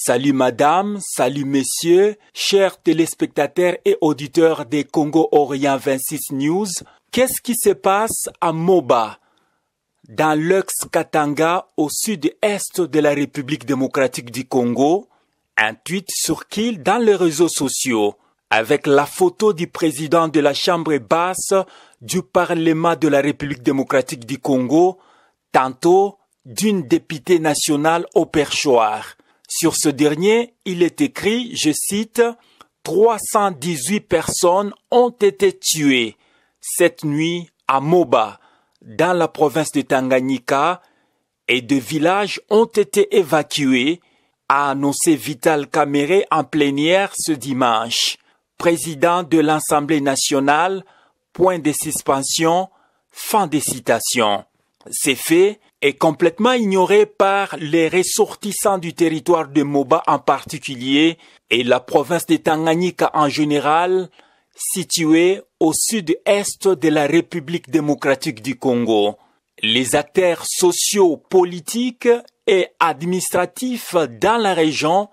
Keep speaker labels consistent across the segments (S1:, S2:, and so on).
S1: Salut madame, salut messieurs, chers téléspectateurs et auditeurs des Congo Orient 26 News. Qu'est-ce qui se passe à Moba, dans l'ex-Katanga, au sud-est de la République démocratique du Congo? Un tweet circule dans les réseaux sociaux avec la photo du président de la Chambre basse du Parlement de la République démocratique du Congo, tantôt d'une députée nationale au perchoir. Sur ce dernier, il est écrit, je cite, « 318 personnes ont été tuées cette nuit à Moba, dans la province de Tanganyika, et deux villages ont été évacués », a annoncé Vital Kamerhe en plénière ce dimanche. Président de l'Assemblée nationale, point de suspension, fin de citation. Ces faits est complètement ignoré par les ressortissants du territoire de Moba en particulier et la province de Tanganyika en général, située au sud-est de la République démocratique du Congo. Les acteurs sociaux, politiques et administratifs dans la région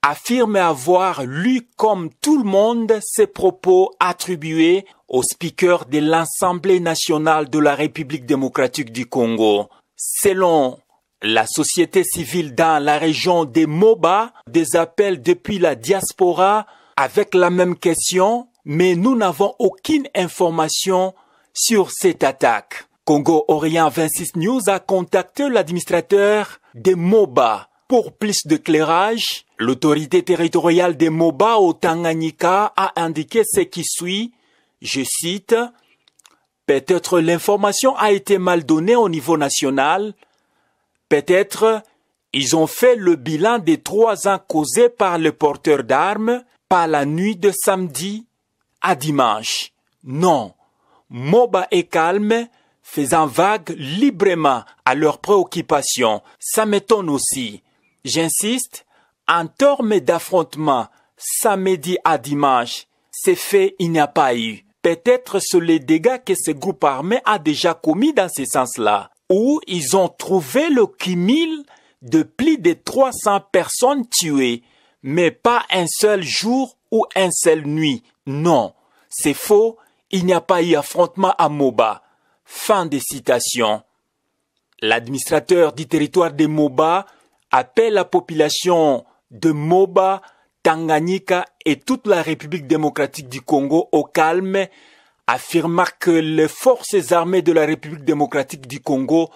S1: affirment avoir lu comme tout le monde ces propos attribués au speaker de l'Assemblée nationale de la République démocratique du Congo. Selon la société civile dans la région de Moba, des appels depuis la diaspora avec la même question, mais nous n'avons aucune information sur cette attaque. Congo Orient 26 News a contacté l'administrateur de Moba. Pour plus d'éclairage, l'autorité territoriale de Moba au Tanganyika a indiqué ce qui suit, je cite, « Peut-être l'information a été mal donnée au niveau national, peut-être ils ont fait le bilan des 3 ans causés par le porteur d'armes par la nuit de samedi à dimanche. Non, Moba est calme, faisant vague librement à leurs préoccupations. Ça m'étonne aussi. J'insiste, en termes d'affrontement, samedi à dimanche, ces faits il n'y a pas eu. Peut-être sur les dégâts que ce groupe armé a déjà commis dans ce sens-là, où ils ont trouvé le cumul de plus de 300 personnes tuées, mais pas un seul jour ou une seule nuit. Non, c'est faux, il n'y a pas eu affrontement à Moba. Fin de citation. L'administrateur du territoire de Moba appelle la population de Moba, Tanganyika et toute la République démocratique du Congo au calme, affirmant que les forces armées de la République démocratique du Congo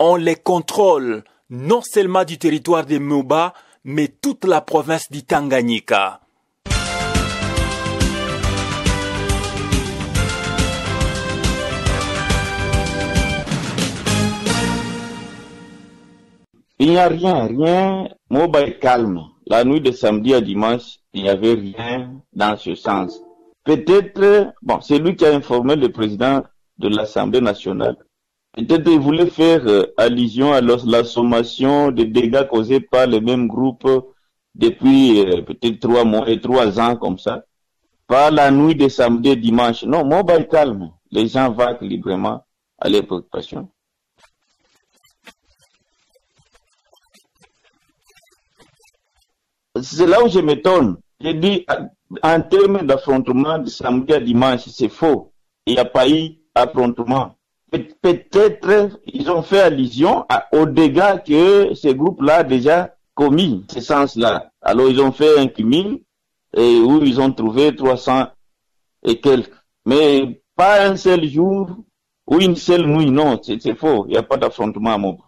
S1: ont le contrôle non seulement du territoire de Moba, mais toute la province du Tanganyika.
S2: Il n'y a rien. Moba est calme. La nuit de samedi à dimanche, il n'y avait rien dans ce sens. Peut-être, c'est lui qui a informé le président de l'Assemblée nationale. Peut-être il voulait faire allusion à la sommation des dégâts causés par le même groupe depuis peut-être 3 mois et 3 ans comme ça. Pas la nuit de samedi et dimanche. Non, Moba est calme. Les gens vaquent librement à leurs préoccupations. C'est là où je m'étonne. J'ai dit, en termes d'affrontement de samedi à dimanche, c'est faux. Il n'y a pas eu affrontement. Peut-être ils ont fait allusion aux dégâts que ce groupe-là a déjà commis, ce sens-là. Alors ils ont fait un cumul où ils ont trouvé 300 et quelques. Mais pas un seul jour ou une seule nuit, non, c'est faux. Il n'y a pas d'affrontement à Moba.